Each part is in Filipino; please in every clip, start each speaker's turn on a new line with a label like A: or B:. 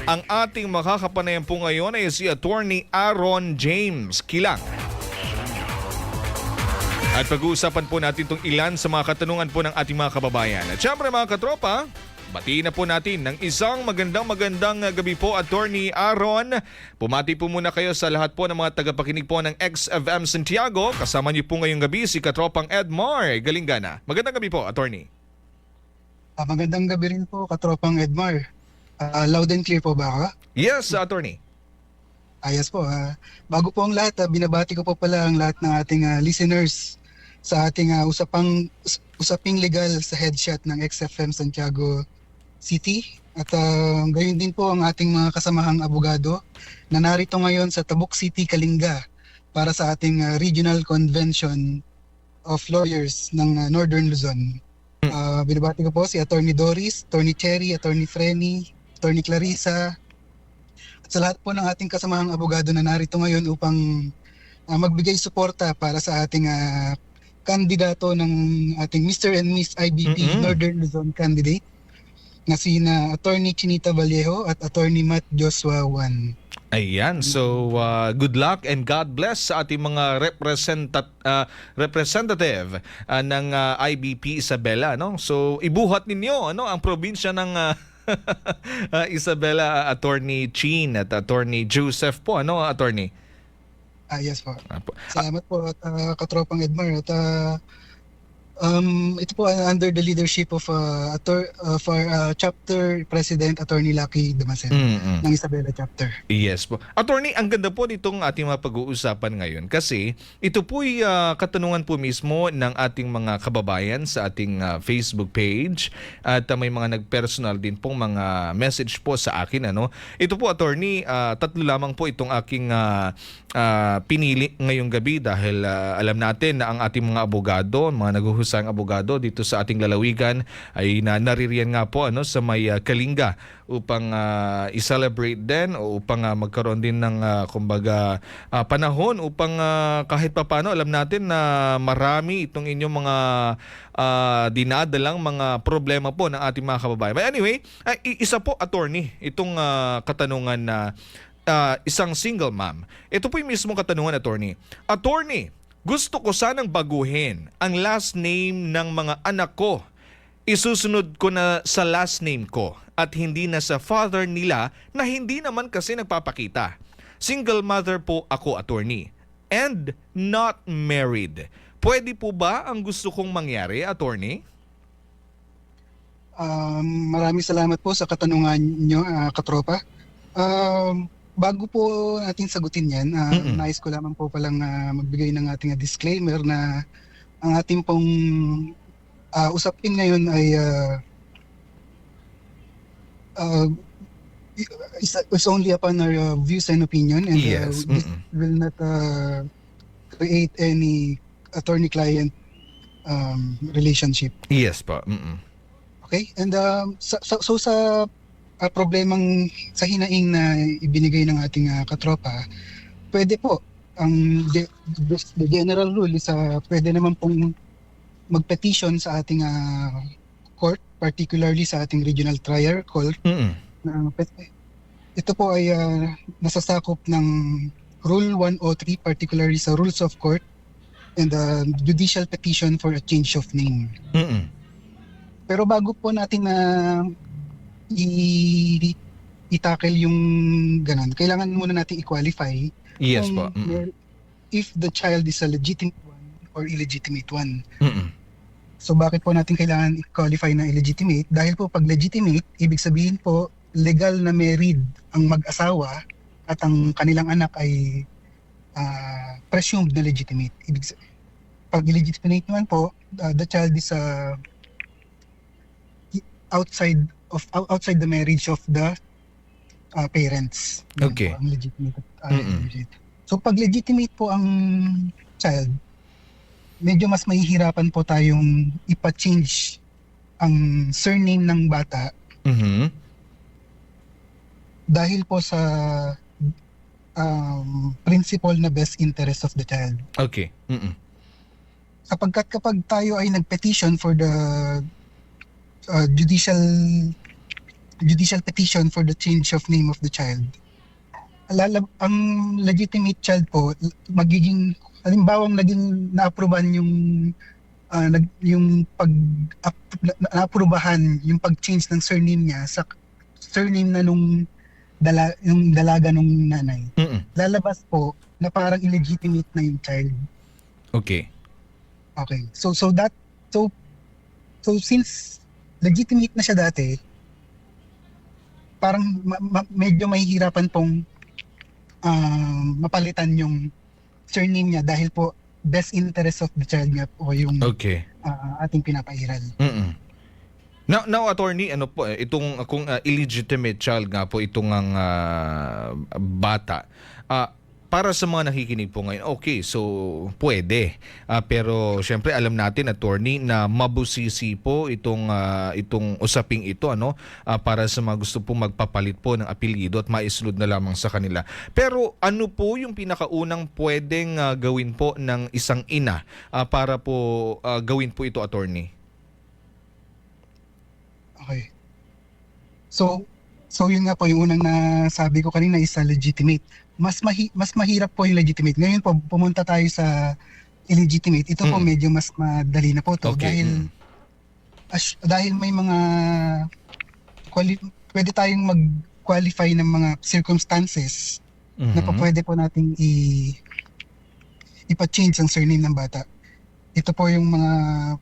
A: Ang ating makakapanayan po ngayon ay si Attorney Aaron James Kilang. At pag-uusapan po natin itong ilan sa mga katanungan po ng ating mga kababayan. At syempre mga katropa, batiin na po natin ng isang magandang gabi po, Attorney Aaron. Pumati po muna kayo sa lahat po ng mga tagapakinig po ng XFM Santiago. Kasama niyo po ngayong gabi si Katropang Edmar Galingana. Magandang gabi po, Attorney.
B: Magandang gabi rin po, Katropang Edmar. Loud and clear po ba ako?
A: Yes, Attorney.
B: Yes po. Bago po ang lahat, binabati ko po pala ang lahat ng ating listeners sa ating usaping legal sa headshot ng XFM Santiago City. At gayon din po ang ating mga kasamahang abogado na narito ngayon sa Tabuk City, Kalinga para sa ating Regional Convention of Lawyers ng Northern Luzon. Binabati ko po si Attorney Doris, Attorney Cherry, Attorney Frenny, Attorney Clarissa, at sa lahat po ng ating kasamahang abogado na narito ngayon upang magbigay suporta para sa ating kandidato ng ating Mr. and Miss IBP Northern Luzon candidate na sina Attorney Chinita Vallejo at Attorney Matt Joshua Juan.
A: Ayan, so good luck and God bless sa ating mga representative ng IBP Isabela, no? So ibuhat ninyo ang probinsya ng Isabela, Attorney Chin at Attorney Joseph po, Attorney?
B: Yes po. Salamat po at Katropang Edmar. At ito po under the leadership of Chapter President Attorney Lucky Damasen ng Isabela Chapter.
A: Yes po. Attorney, ang ganda po nitong ating mga pag-uusapan ngayon kasi ito po'y katanungan po mismo ng ating mga kababayan sa ating Facebook page at may mga nag-personal din pong mga message po sa akin. Ito po, Attorney, tatlo lamang po itong aking pinili ngayong gabi dahil alam natin na ang ating mga abogado, mga naguhusayang abogado dito sa ating lalawigan ay naririyan nga po sa may Kalinga upang i-celebrate din o upang magkaroon din ng kumbaga panahon upang kahit papano alam natin na marami itong inyong mga dinadalang mga problema po ng ating mga kababayan. But anyway, isa po, Attorney, itong katanungan na isang single mom. Ito po yung mismong katanungan, Attorney. Attorney, gusto ko sanang baguhin ang last name ng mga anak ko. Isusunod ko na sa last name ko at hindi na sa father nila na hindi naman kasi nagpapakita. Single mother po ako, Attorney, and not married. Pwede po ba ang gusto kong mangyari, Attorney?
B: Maraming salamat po sa katanungan nyo, Katropa. Bago po natin sagutin yan, nais ko lamang po palang magbigay ng ating disclaimer na ang ating pong usapin ngayon ay is only upon our views and opinion, and
A: Yes.
B: this will not create any attorney-client relationship.
A: Yes po.
B: Okay? And so sa problemang sa hinaing na ibinigay ng ating katropa, pwede po ang the general rule is pwede naman pong mag-petition sa ating court, particularly sa ating regional trial court. Ito po ay nasasakop ng Rule 103, particularly sa Rules of Court and judicial petition for a change of name. Pero bago po natin na i-tackle yung ganun, kailangan muna natin i-qualify
A: Yes po.
B: if the child is a legitimate one or illegitimate one. So bakit po natin kailangan i-qualify na illegitimate? Dahil po pag legitimate, ibig sabihin po legal na married ang mag-asawa at ang kanilang anak ay presumed na legitimate. Pag illegitimate naman po, the child is outside the marriage of the parents.
A: Okay.
B: Po, ang legitimate. So pag legitimate po ang child, medyo mas mahihirapan po tayong ipa-change ang surname ng bata dahil po sa principle na best interest of the child.
A: Okay.
B: Kapag tayo ay nag-petition for the judicial judicial petition for the change of name of the child, ang legitimate child po magiging halimbawang naging naaprubahan yung naaprubahan yung pag-change ng surname niya sa surname na yung dalaga nung nanay. Lalabas po na parang illegitimate na yung child.
A: Okay.
B: Okay. So since legitimate na siya dati, parang medyo mahihirapan pong mapalitan yung surname niya dahil po best interest of the child nga po yung
A: Okay.
B: ating pinapairal.
A: Now attorney, ano po itong kung illegitimate child nga po itong ang bata. Para sa mga nakikinig po ngayon, okay, so pwede. Pero syempre alam natin, attorney, na mabusisi po itong usaping ito, ano, para sa mga gusto po magpapalit po ng apelyido at maisunod na lamang sa kanila. Pero ano po yung pinakaunang pwedeng gawin po ng isang ina para po gawin po ito, attorney?
B: Okay. So yun nga po yung unang nasabi ko kanina is legitimate. Mas mahirap po yung legitimate. Ngayon po pumunta tayo sa illegitimate. Ito po medyo mas madali na po to dahil may mga pwede tayong mag-qualify ng mga circumstances na pwede po nating ipa-change ang surname ng bata. Ito po yung mga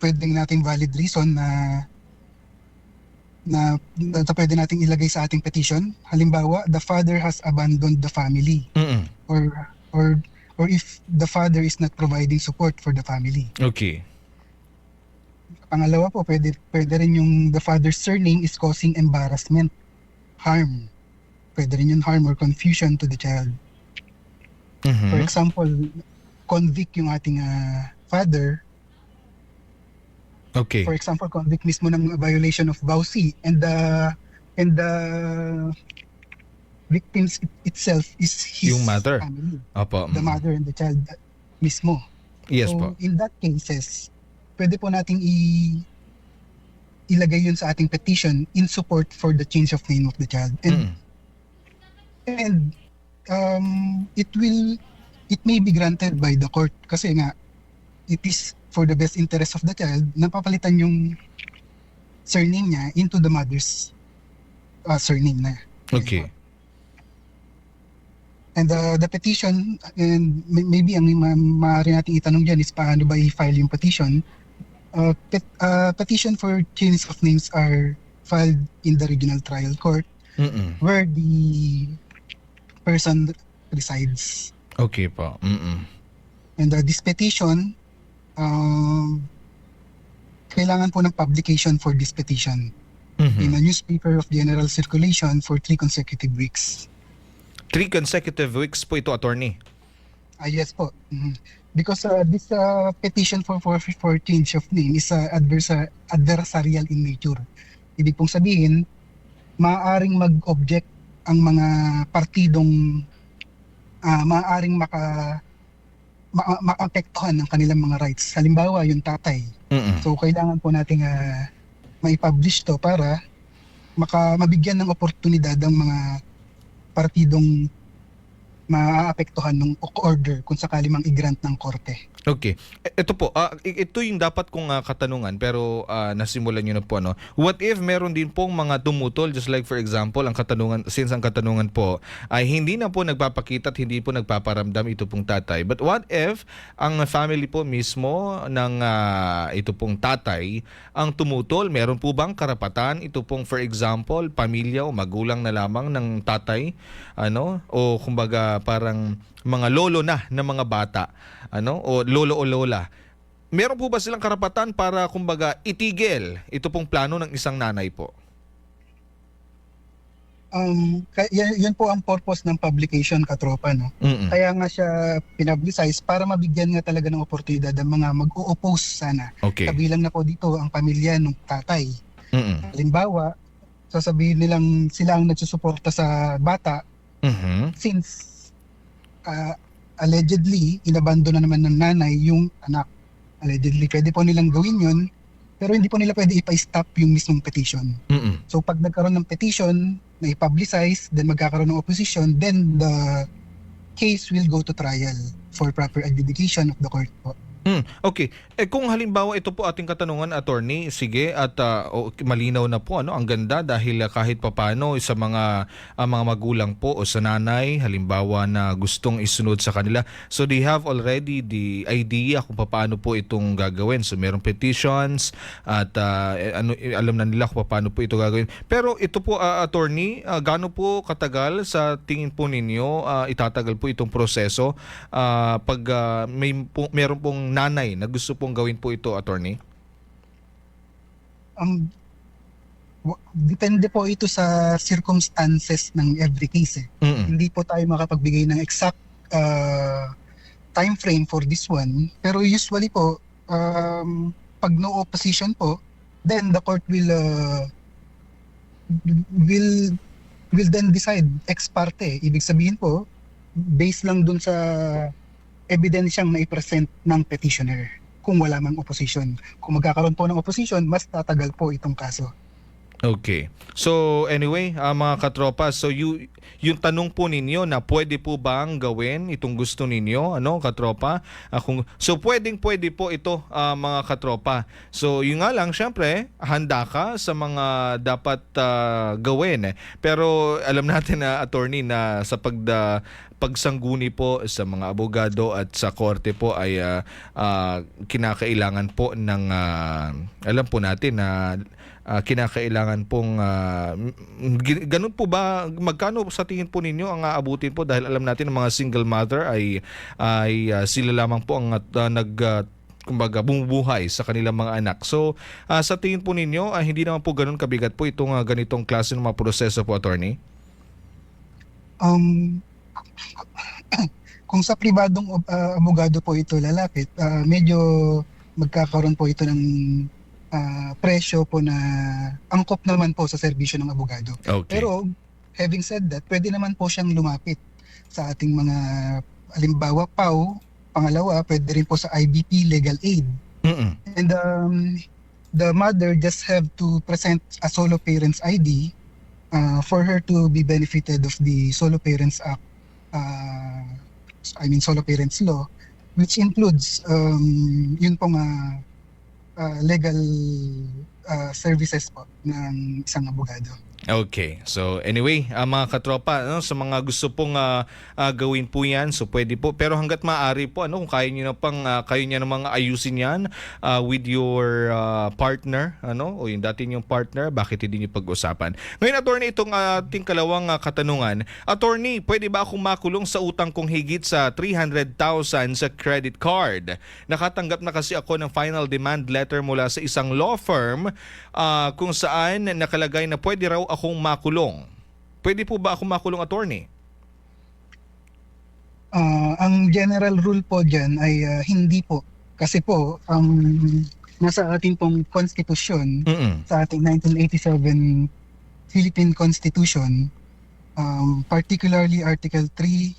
B: pwedeng nating valid reason na pwede nating ilagay sa ating petition. Halimbawa, the father has abandoned the family. Or if the father is not providing support for the family.
A: Okay.
B: Pangalawa po, pwede rin yung the father's surname is causing embarrassment, harm. Pwede rin yung harm or confusion to the child. For example, convict yung ating father.
A: Okay.
B: For example, convict mismo ng violation of VAUC and the victims itself is his
A: Yung mother.
B: family.
A: Opo.
B: The mother and the child mismo.
A: Yes
B: So,
A: po.
B: in that cases, pwede po nating ilagay yun sa ating petition in support for the change of name of the child. And it may be granted by the court kasi nga it is for the best interest of the child na papalitan yung surname niya into the mother's surname na.
A: Okay.
B: And the petition, and maybe ang maaari natin itanong dyan is paano ba i-file yung petition. Petition for change of names are filed in the regional trial court where the person resides.
A: Okay po.
B: And this petition, kailangan po ng publication for this petition in a newspaper of general circulation for 3 consecutive weeks.
A: 3 consecutive weeks po ito, attorney?
B: Yes po. Because this petition for change of name is adversarial in nature. Ibig pong sabihin, maaaring mag-object ang mga partidong maaaring maapektuhan ng kanilang mga rights. Halimbawa, yung tatay. So, kailangan po nating mai-publish to para mabigyan ng oportunidad ang mga partidong maaapektuhan ng order kung sakali mang i-grant ng korte.
A: Okay. Ito po, ito yung dapat kong katanungan pero nasimulan nyo na po, ano. What if meron din pong mga tumutol, just like for example, since ang katanungan po ay hindi na po nagpapakita at hindi po nagpaparamdam ito pong tatay. But what if ang family po mismo ng ito pong tatay ang tumutol? Meron po bang karapatan ito pong for example, pamilya o magulang na lamang ng tatay, ano? O kumbaga parang mga lolo na ng mga bata, ano, o lolo o lola. Meron po ba silang karapatan para kumbaga itigil ito pong plano ng isang nanay po?
B: Yan po ang purpose ng publication, katropa, no? Kaya nga siya pinablicize para mabigyan nga talaga ng oportunidad ang mga mag-o-oppose sana.
A: Okay.
B: Kabilang na po dito ang pamilya ng tatay. Halimbawa, sasabihin nilang sila ang nagsusuporta sa bata since allegedly inabandon na naman ng nanay yung anak. Allegedly, pwede po nilang gawin yun pero hindi po nila pwede ipa-stop yung mismong petition.
A: Mm-mm.
B: So pag nagkaroon ng petition na i-publicize, then magkakaroon ng opposition, then the case will go to trial for proper adjudication of the court po.
A: Okay. Kung halimbawa ito po ating katanungan, attorney, sige, at malinaw na po, ano, ang ganda dahil kahit papano sa mga magulang po o sa nanay, halimbawa na gustong isunod sa kanila. So they have already the idea kung paano po itong gagawin. So merong petitions at alam na nila kung paano po ito gagawin. Pero ito po, attorney, gaano po katagal sa tingin po ninyo itatagal po itong proseso pag meron pong nanay na gusto pong gawin po ito, attorney?
B: Depende po ito sa circumstances ng every case. Hindi po tayo makapagbigay ng exact time frame for this one. Pero usually po, pag no opposition po, then the court will then decide ex parte. Ibig sabihin po, based lang dun sa ebidensyang naipresent ng petitioner kung wala mang opposition. Kung magkakaroon po ng opposition, mas tatagal po itong kaso.
A: Okay. So anyway, mga katropa, so yung tanong po ninyo na pwede po bang gawin itong gusto ninyo, ano, katropa? So pwede po ito, mga katropa. So yun nga lang, syempre, handa ka sa mga dapat gawin. Pero alam natin na, attorney, na sa pagsangguni po sa mga abogado at sa korte po ay kinakailangan po ng alam po natin na kinakailangan pong ganun po ba, magkano sa tingin po ninyo ang aabutin po, dahil alam natin ng mga single mother ay sila lamang po ang kumbaga bumubuhay sa kanilang mga anak. So sa tingin po ninyo hindi naman po ganun kabigat po itong ganitong klase ng mga proseso po, attorney?
B: Kung sa pribadong abogado po ito lalapit, medyo magkakaroon po ito ng presyo po na angkop naman po sa serbisyo ng abogado.
A: Okay.
B: Pero having said that, pwede naman po siyang lumapit sa ating mga halimbawa PAW. Pangalawa, pwede rin po sa IBP legal aid. And the mother just have to present a solo parents ID for her to be benefited of the Solo Parents Act, Solo Parents Law, which includes yun pong legal services po ng isang abogado.
A: Okay. So anyway, mga katropa, ano, sa mga gusto pong gawin po 'yan, so pwede po. Pero hangga't maaari po, ano, kung kaya niyo na pang kayo niya namang ayusin 'yan with your partner, ano, o yung dati niyong partner, bakit hindi niyo pag-usapan? Ngayon, attorney, itong ating kalawang katanungan. Attorney, pwede ba akong makulong sa utang kong higit sa 300,000 sa credit card? Nakatanggap na kasi ako ng final demand letter mula sa isang law firm kung saan nakalagay na pwede raw akong makulong. Pwede po ba akong makulong, attorney?
B: Ang general rule po dyan ay hindi po. Kasi po, nasa ating pong konstitusyon, sa ating 1987 Philippine Constitution, particularly Article 3,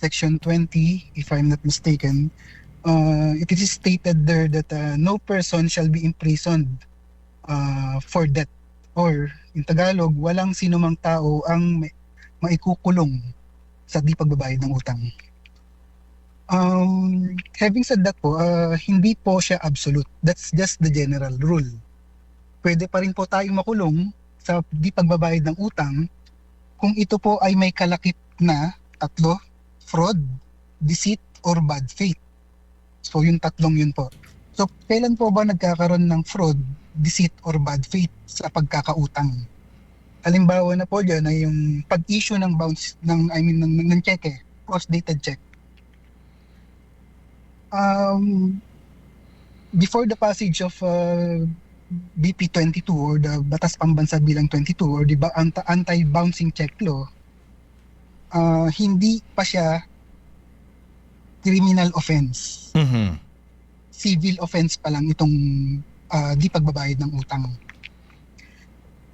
B: Section 20, if I'm not mistaken, it is stated there that no person shall be imprisoned for debt, or in Tagalog, walang sinumang tao ang maikukulong sa di pagbabayad ng utang. Having said that po, hindi po siya absolute. That's just the general rule. Pwede pa rin po tayong makulong sa di pagbabayad ng utang kung ito po ay may kalakip na tatlo: fraud, deceit, or bad faith. So yung tatlong yun po. So kailan po ba nagkakaroon ng fraud, deceit, or bad faith sa pagkakautang? Halimbawa na po dyan ay yung pag-issue ng bounce ng cheque, post-dated check. Before the passage of BP 22 or the Batas Pambansa Bilang 22 or the Anti-Bouncing Check Law, hindi pa siya criminal offense. Civil offense pa lang itong di pagbabayad ng utang.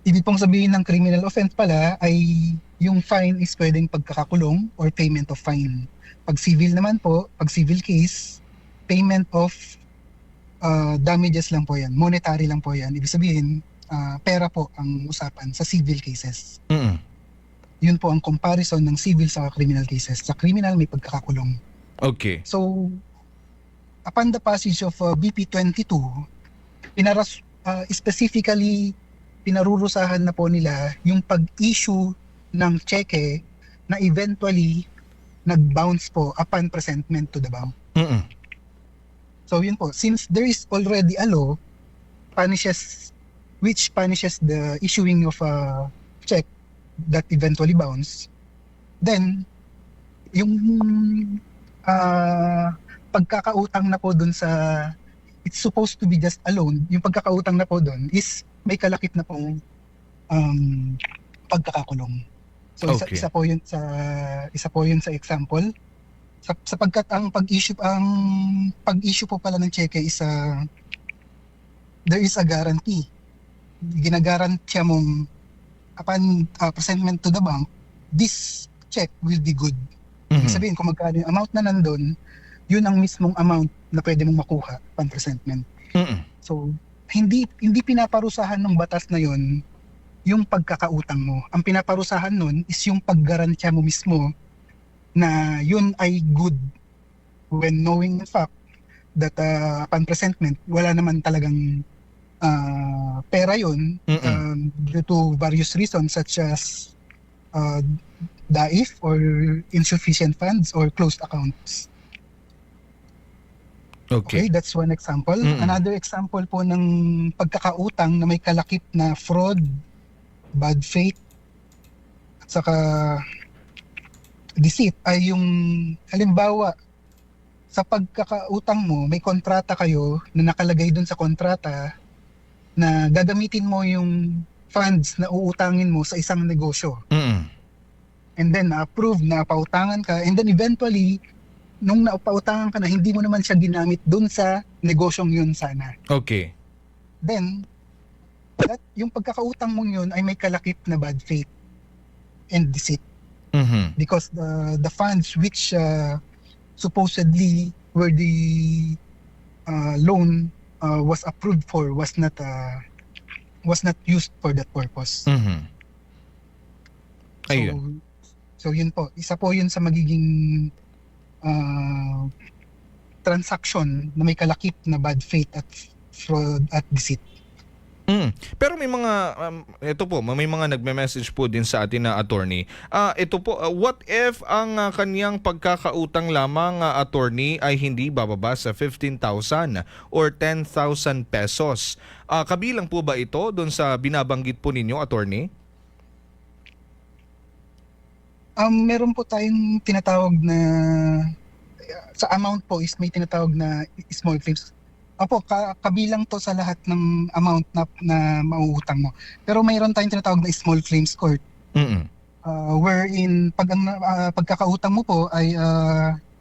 B: Ibig pong sabihin ng criminal offense pala ay yung fine is pwedeng pagkakakulong or payment of fine. Pag civil naman po, pag civil case, payment of damages lang po yan. Monetary lang po yan. Ibig sabihin, pera po ang usapan sa civil cases.
A: Mm.
B: Yun po ang comparison ng civil sa criminal cases. Sa criminal, may pagkakakulong.
A: Okay.
B: So, upon the passage of BP 22, specifically, pinarurusahan na po nila yung pag-issue ng cheque na eventually nag-bounce po upon presentment to the bank.
A: Mm.
B: So yun po, since there is already a law which punishes the issuing of a check that eventually bounce, then yung pagkakautang na po dun sa, it's supposed to be just a loan, yung pagkakautang na po dun is may kalakip na pong pagkakakulong. So
A: Okay.
B: isa po yun sa example. Sapagkat ang pag-issue po pala ng cheque is there is a guarantee. Ginagarantiya mong upon presentment to the bank, this check will be good. Ibig
A: Mhm.
B: sabihin kung magkano yung amount na nandun, yun ang mismong amount na pwede mong makuha upon presentment.
A: Mm.
B: So hindi pinaparusahan ng batas na yun yung pagkakautang mo. Ang pinaparusahan nun is yung paggarantya mo mismo na yun ay good when knowing the fact that upon presentment, wala naman talagang pera yun due to various reasons such as DAIF or insufficient funds or closed accounts. Okay,
A: Okay.
B: that's one example.
A: Mm-mm.
B: Another example po ng pagkakautang na may kalakip na fraud, bad faith, at saka deceit ay yung halimbawa sa pagkakautang mo, may kontrata kayo na nakalagay dun sa kontrata na gagamitin mo yung funds na uutangin mo sa isang negosyo.
A: Mm.
B: And then na-approve na pautangan ka, and then eventually nung napautangan ka na, hindi mo naman siya ginamit dun sa negosyong yun sana.
A: Okay.
B: Then yung pagkakautang mong yun ay may kalakip na bad faith and deceit.
A: Mhm.
B: Because the funds which supposedly were the loan was approved for was not used for that purpose.
A: Mhm. Ayun.
B: So yun po, isa po yun sa magiging transaction na may kalakip na bad faith at fraud at deceit.
A: Pero may mga ito po, may mga nagme-message po din sa atin na attorney. Ito po, what if ang kaniyang pagkakautang lamang attorney ay hindi bababa sa 15,000 or 10,000 pesos? Kabilang po ba ito doon sa binabanggit po ninyo, attorney?
B: Meron po tayong tinatawag na sa amount po is may tinatawag na small claims. Opo, kabilang to sa lahat ng amount na mauutang mo. Pero mayroon tayong tinatawag na small claims court.
A: Mm.
B: Wherein pag ang pagkakautang mo po ay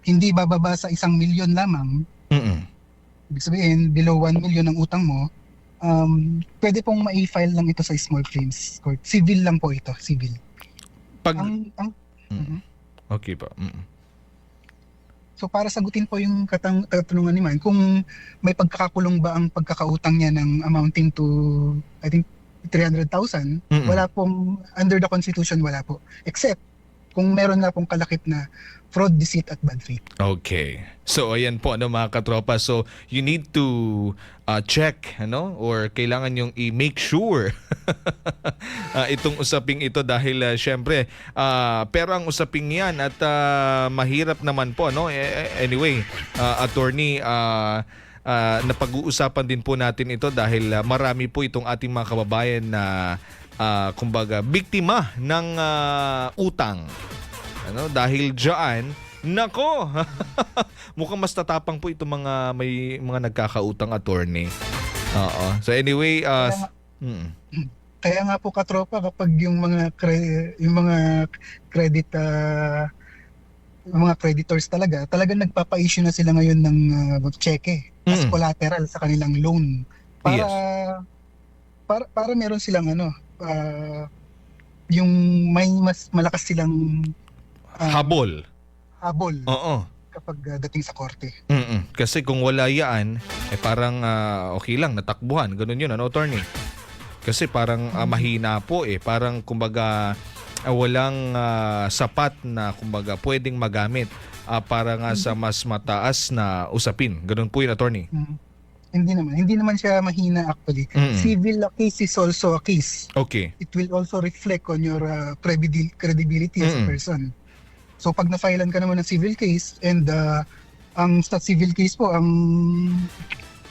B: hindi bababa sa 1 milyon lamang,
A: Mm.
B: ibig sabihin below 1 million ang utang mo, pwede pong ma-file lang ito sa small claims court. Civil lang po ito, civil.
A: Pag Okay po.
B: So para sagutin po yung katanungan ni Man, kung may pagkakakulong ba ang pagkakautang niya ng amounting to, I think, 300,000, wala pong, under the Constitution, wala po. Except kung meron na pong kalakip na fraud, deceit at bad faith.
A: Okay. So ayan po mga katropa. So you need to check or kailangan yung i-make sure itong usaping ito dahil syempre pero ang usaping yan at mahirap naman po anyway attorney napag-uusapan din po natin ito dahil marami po itong ating mga kababayan na kumbaga biktima ng utang. Dahil diyan, nako, mukhang mas tatapang po itong may mga nagkakautang attorney. Oo. So anyway,
B: Kaya nga po katropa, kapag yung mga credit yung mga creditors talagang nagpapa-issue na sila ngayon ng cheque as collateral sa kanilang loan para meron silang yung may mas malakas silang
A: habol.
B: habol
A: Oo.
B: kapag dating sa korte.
A: Kasi kung wala yan, parang okay lang, natakbuhan. Ganun yun, ano, attorney? Kasi parang mahina po Parang kumbaga walang sapat na kumbaga pwedeng magamit para nga sa mas mataas na usapin. Ganun po yun, attorney.
B: Hindi naman siya mahina actually. Civil case is also a case.
A: Okay.
B: It will also reflect on your credibility as a person. So pag na-filean ka naman ng civil case and ang sa civil case po, ang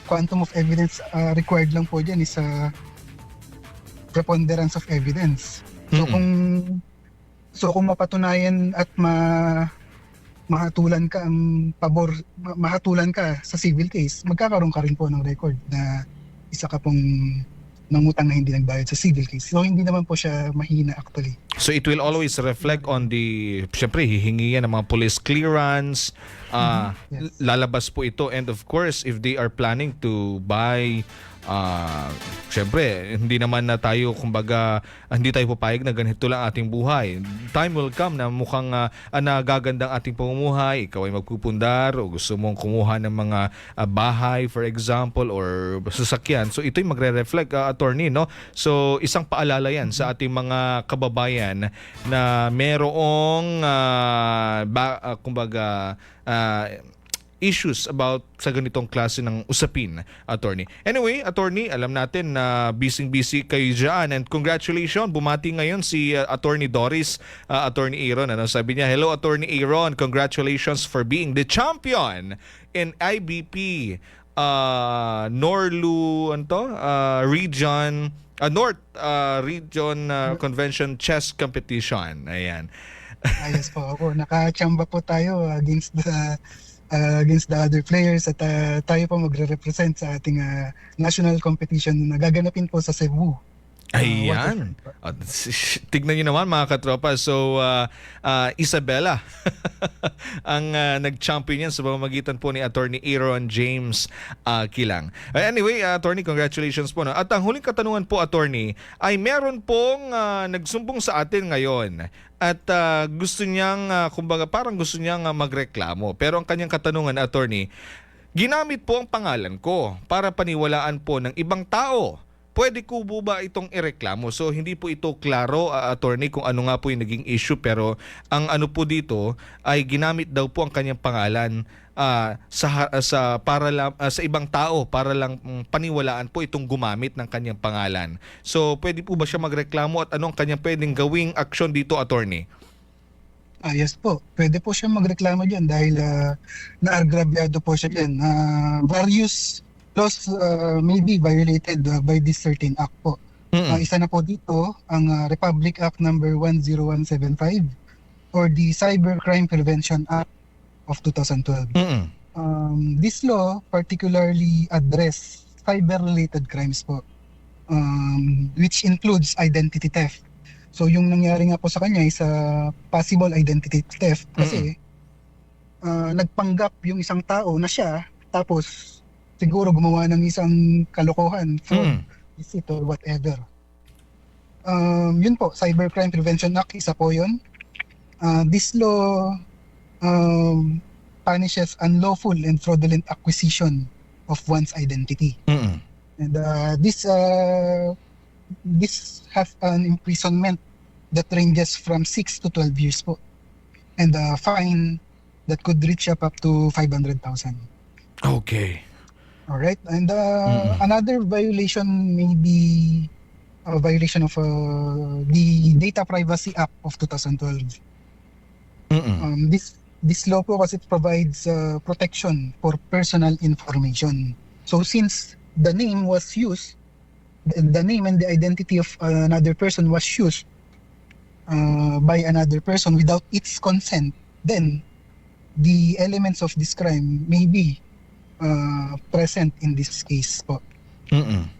B: quantum of evidence required lang po dyan is preponderance of evidence. So kung mapatunayan at mahatulan ka mahatulan ka sa civil case, magkakaroon ka rin po ng record na isa ka pong nangutang na hindi nagbayad sa civil case. So hindi naman po siya mahina actually.
A: So it will always reflect on syempre hihingi yan ng mga police clearance,
B: Yes.
A: lalabas po ito, and of course if they are planning to buy syempre hindi naman na tayo kumbaga hindi tayo papayag na ganito lang ating buhay. Time will come na mukhang nagagandang ating pamumuhay, ikaw ay magpupundar o gusto mong kumuha ng mga bahay for example or sasakyan. So ito'y magre-reflect, attorney, no? So isang paalala yan sa ating mga kababayan na merong kumbaga issues about sa ganitong klase ng usapin, attorney. Anyway, attorney, alam natin na busy kayo dyan, and congratulations, bumati ngayon si attorney Doris, attorney Aaron. Ano sabi niya? Hello, attorney Aaron, congratulations for being the champion in IBP Norlu region North Region Convention Chess Competition. Ayan.
B: Ayos po ako. Nakachamba po tayo against the other players at tayo po magre-represent sa ating national competition na gaganapin po sa Cebu.
A: Ayan. Tignan nyo naman mga katropa. So, Isabela ang nag-champion yan sa pamamagitan po ni Attorney Aaron James Kilang. Anyway, Attorney, congratulations po. No? At ang huling katanungan po, Attorney, ay meron pong nagsumbong sa atin ngayon at gusto niyang, kumbaga parang gusto niyang magreklamo. Pero ang kanyang katanungan, Attorney, ginamit po ang pangalan ko para paniwalaan po ng ibang tao. Pwede ko ba itong ireklamo? So hindi po ito klaro, attorney, kung ano nga po yung naging issue, pero ang ano po dito ay ginamit daw po ang kanyang pangalan sa ibang tao para lang paniwalaan po itong gumamit ng kanyang pangalan. So pwede po ba siya magreklamo at anong kanyang pwedeng gawing aksyon dito, attorney?
B: Yes po. Pwede po siya magreklamo dyan dahil naagrabyado po siya dyan. Various laws may be violated by this certain act po. Isa na po dito ang Republic Act number 10175 or the Cybercrime Prevention Act of 2012. This law particularly address cyber-related crimes po, which includes identity theft. So yung nangyari nga po sa kanya is possible identity theft kasi nagpanggap yung isang tao na siya, tapos siguro gumawa ng isang kalokohan, fraud, deceit or whatever. Yun po, Cybercrime Prevention Act, isa po yun. This law punishes unlawful and fraudulent acquisition of one's identity. And this has an imprisonment that ranges from 6 to 12 years po. And a fine that could reach up to 500,000.
A: Okay.
B: All right, and another violation may be a violation of the Data Privacy Act of 2012. This law po kasi provides protection for personal information. So since the name was used, the name and the identity of another person was used by another person without its consent, then the elements of this crime may be present in this case po. And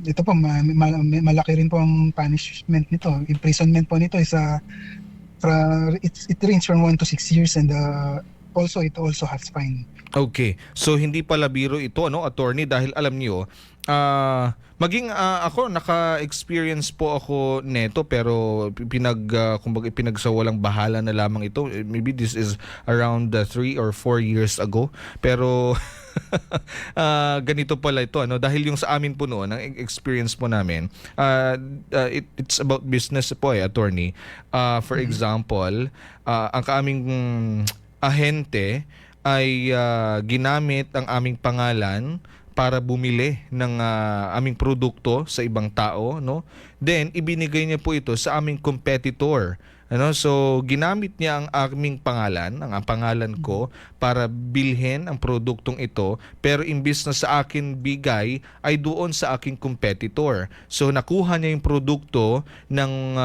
B: ito po, malaki rin po ang punishment nito. Imprisonment po nito is it range from 1 to 6 years and it also has fine.
A: Okay. So hindi pala biro ito, ano, attorney, dahil alam niyo, maging ako naka-experience po ako neto, pero kumbaga pinagsawalang bahala na lamang ito. Maybe this is around 3 or 4 years ago. Pero ganito pala ito, ano, dahil yung sa amin po noon, ang experience po namin, it's about business po, attorney. For example, ang kaming ahente ay ginamit ang aming pangalan para bumili ng aming produkto sa ibang tao, no? Then ibinigay niya po ito sa aming competitor. Ano? So ginamit niya ang aming pangalan, ang pangalan ko, para bilhin ang produktong ito, pero imbis na sa akin bigay ay doon sa aking competitor. So nakuha niya yung produkto ng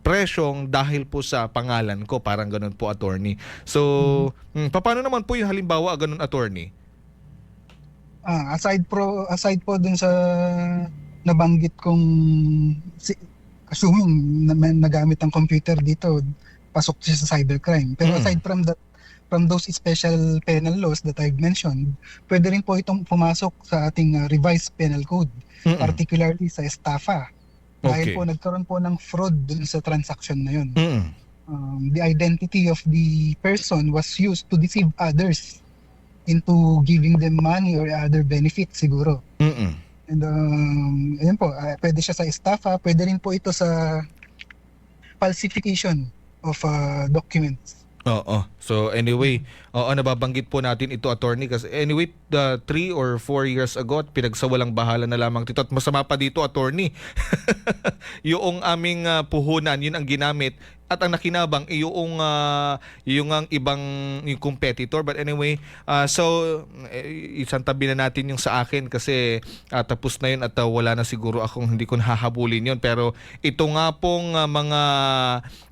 A: presyong dahil po sa pangalan ko, parang ganun po, attorney. So paano naman po yung halimbawa ganun, attorney?
B: Aside po dun sa nabanggit kong assuming na nagamit ang computer dito, pasok siya sa cybercrime. Pero aside from that, from those special penal laws that I've mentioned, pwede rin po itong pumasok sa ating revised penal code, particularly sa estafa. Dahil po nagkaroon po ng fraud dun sa transaction na yun. The identity of the person was used to deceive others into giving them money or other benefits siguro. And ayun po, pwede siya sa estafa, pwede rin po ito sa falsification of documents.
A: Oo. So anyway, nababanggit po natin ito, attorney, kasi anyway, 3 or 4 years ago at pinagsawalang bahala na lamang dito. At masama pa dito, attorney, yung aming puhunan, yun ang ginamit, at ang nakinabang yung ang ibang yung competitor. But anyway, isang tabi na natin yung sa akin kasi tapos na yun at wala na siguro akong, hindi ko nahahabulin yun. Pero ito nga pong mga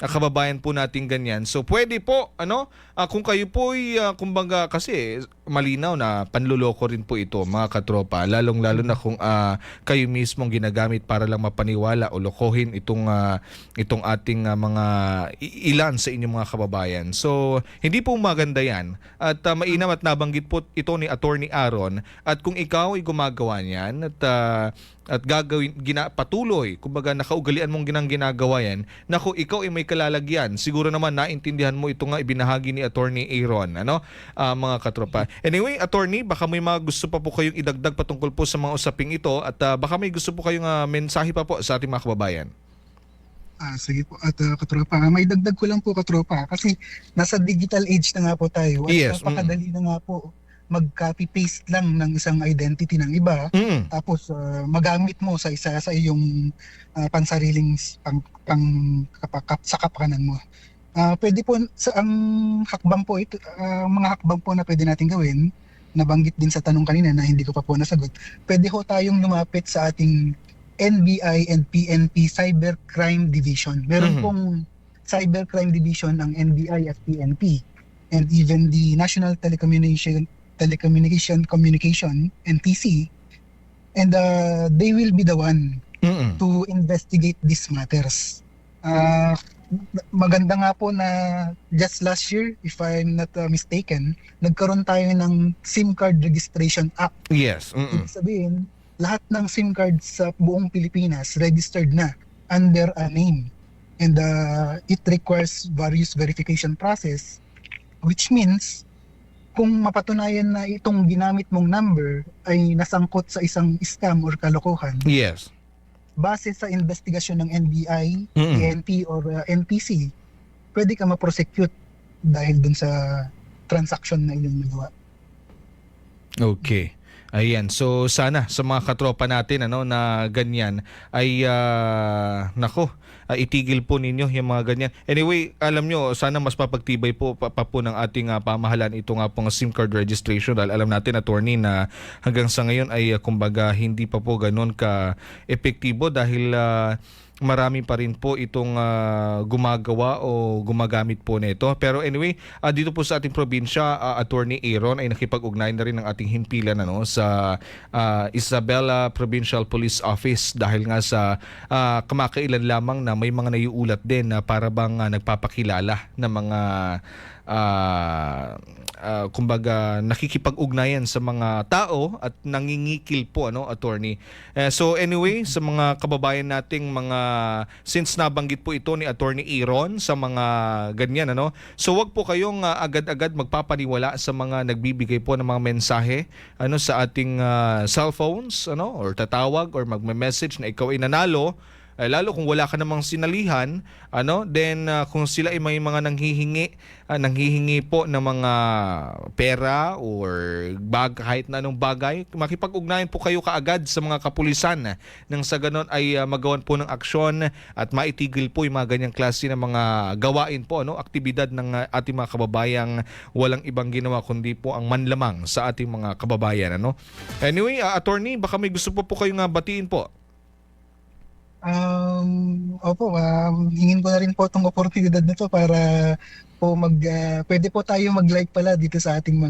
A: kababayan po natin ganyan. So pwede po, ano, kung kayo po ay kumbaga, kasi malinaw na panluloko rin po ito, mga katropa, lalong-lalo na kung kayo mismong ginagamit para lang mapaniwala o lokohin itong ating mga ilan sa inyong mga kababayan. So, hindi po maganda yan. At mainam at nabanggit po ito ni Attorney Aaron. At kung ikaw ay gumagawa niyan at gagawin, patuloy, kumbaga nakaugalian mong ginagawa yan, naku, ikaw ay may kalalagyan. Siguro naman naintindihan mo ito nga ibinahagi ni Attorney Aaron, ano, mga katropa. Anyway, attorney, baka may mga gusto pa po kayong idagdag patungkol po sa mga usaping ito, at baka may gusto po kayong mensahe pa po sa ating mga kababayan.
B: Sige po, at katropa, may dagdag ko lang po, katropa, kasi nasa digital age na nga po tayo. At
A: Yes.
B: napakadali na nga po mag-copy-paste lang ng isang identity ng iba, tapos magamit mo sa iyong pansariling sa kapakanan mo. Pwede po ang hakbang po ito, mga hakbang po na pwede natin gawin, nabanggit din sa tanong kanina na hindi ko pa po nasagot. Pwede ho tayong lumapit sa ating NBI and PNP Cybercrime Division. Meron pong Cybercrime Division ang NBI at PNP, and even the National Telecommunication NTC, and they will be the one to investigate these matters. Maganda nga po na just last year, if I'm not mistaken, nagkaroon tayo ng SIM card registration act.
A: Yes.
B: Ibig sabihin, lahat ng SIM cards sa buong Pilipinas registered na under a name, and it requires various verification process, which means kung mapatunayan na itong ginamit mong number ay nasangkot sa isang scam or kalokohan,
A: Yes.
B: base sa investigasyon ng NBI, PNP or NTC, pwede ka ma-prosecute dahil dun sa transaction na iyong nagawa.
A: Okay. Ayan. So sana sa mga katropa natin, ano, na ganyan ay itigil po ninyo yung mga ganyan. Anyway, alam nyo, sana mas papagtibay po pa po ng ating pamahalaan ito nga pong SIM card registration, dahil alam natin, attorney, na hanggang sa ngayon ay kumbaga hindi pa po ganoon ka epektibo dahil marami pa rin po itong gumagawa o gumagamit po nito. Pero anyway, dito po sa ating probinsya, Attorney Aaron ay nakipag-ugnay na rin ng ating himpilan sa Isabela Provincial Police Office dahil nga sa kamakailan lamang na may mga naiulat din na para bang nagpapakilala ng mga kumbaga nakikipag-ugnayan sa mga tao at nangingikil po attorney. So anyway, sa mga kababayan nating mga since nabanggit po ito ni Attorney Aaron sa mga ganyan so wag po kayong agad-agad magpapaniwala sa mga nagbibigay po ng mga mensahe sa ating cellphones or tatawag or magme-message na ikaw ay nanalo. Lalo kung wala ka namang sinalihan, then kung sila ay may mga nanghihingi po ng mga pera or kahit na anong bagay, makipag-ugnayan po kayo kaagad sa mga kapulisan nang sa ganon ay magawan po ng aksyon at maitigil po yung mga ganyang klase ng mga gawain po, aktibidad ng ating mga kababayang walang ibang ginawa kundi po ang manlamang sa ating mga kababayan. Anyway, attorney, baka may gusto po kayong batiin po.
B: Opo, hingin ko na rin po itong oportunidad na to para po pwede po tayo mag-like pala dito sa ating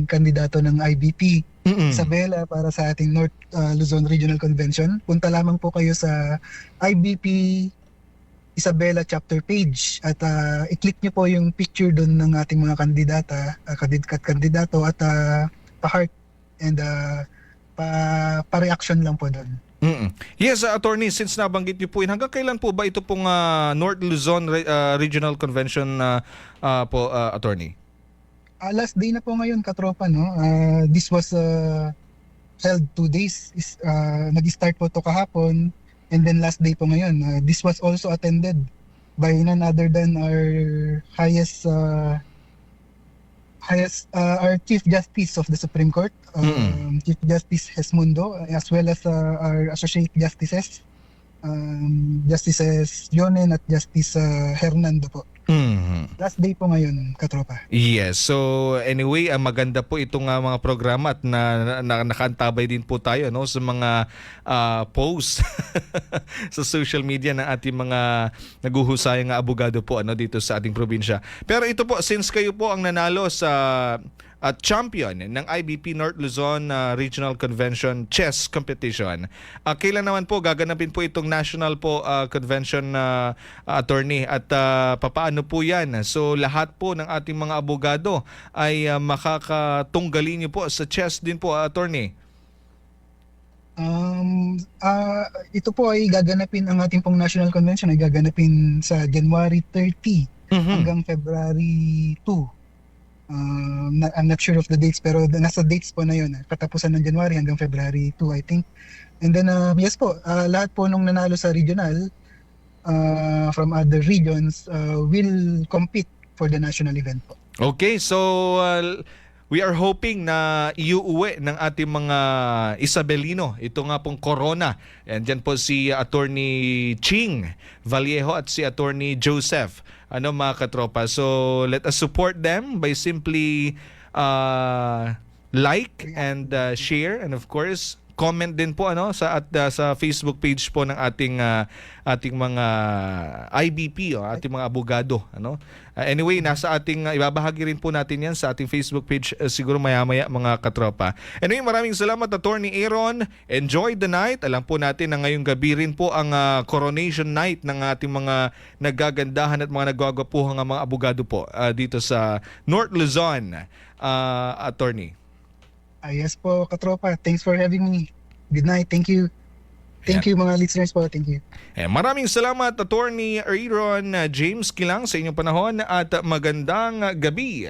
B: kandidato ng IBP, Isabela, para sa ating North Luzon Regional Convention. Punta lamang po kayo sa IBP Isabela chapter page at i-click nyo po yung picture doon ng ating mga kandidato at pa-heart and pa-reaction lang po doon.
A: Yes, attorney, since nabanggit niyo po yun, hanggang kailan po ba ito pong North Luzon Regional Convention po, attorney?
B: Last day na po ngayon, katropa, this was held 2 days. Nag-start po to kahapon and then last day po ngayon. This was also attended by none other than our our Chief Justice of the Supreme Court, Chief Justice Hesmundo, as well as our Associate Justices, Justices Yonen at Justice Hernando po. Last day po ngayon, katropa.
A: Yes. So anyway, maganda po itong mga programa at nakaantabay din po tayo sa mga posts sa social media ng ating mga naguhusayang abogado po dito sa ating probinsya. Pero ito po, since kayo po ang nanalo sa champion ng IBP North Luzon Regional Convention Chess Competition, kailan naman po gaganapin po itong national po convention, attorney, at papaano po yan? So lahat po ng ating mga abogado ay makakatunggali niyo po sa chess din po, attorney.
B: Ito po ay gaganapin, ang ating pong national convention ay gaganapin sa January 30 hanggang February 2. I'm not sure of the dates, pero nasa dates po na yun. Katapusan ng January hanggang February 2, I think. And then, yes po, lahat po nung nanalo sa regional from other regions will compete for the national event po. Okay,
A: so we are hoping na iuuwi ng ating mga Isabelino ito nga pong corona. And dyan po si Attorney Ching Vallejo at si Attorney Joseph, mga katropa. So let us support them by simply like and share, and of course comment din po sa Facebook page po ng ating mga IBP, ating mga abogado. Anyway, nasa ating ibabahagi rin po natin yan sa ating Facebook page siguro maya-maya, mga katropa. Anyway, maraming salamat, Attorney Aaron. Enjoy the night. Alam po natin na ngayong gabi rin po ang coronation night ng ating mga nagagandahan at mga nagwagwapuhang mga abogado po dito sa North Luzon, attorney.
B: Yes po, katropa. Thanks for having me. Good night. Thank you. Thank you, mga listeners po. Thank you.
A: Maraming salamat, Attorney Aaron James Kilang, sa inyong panahon at magandang gabi.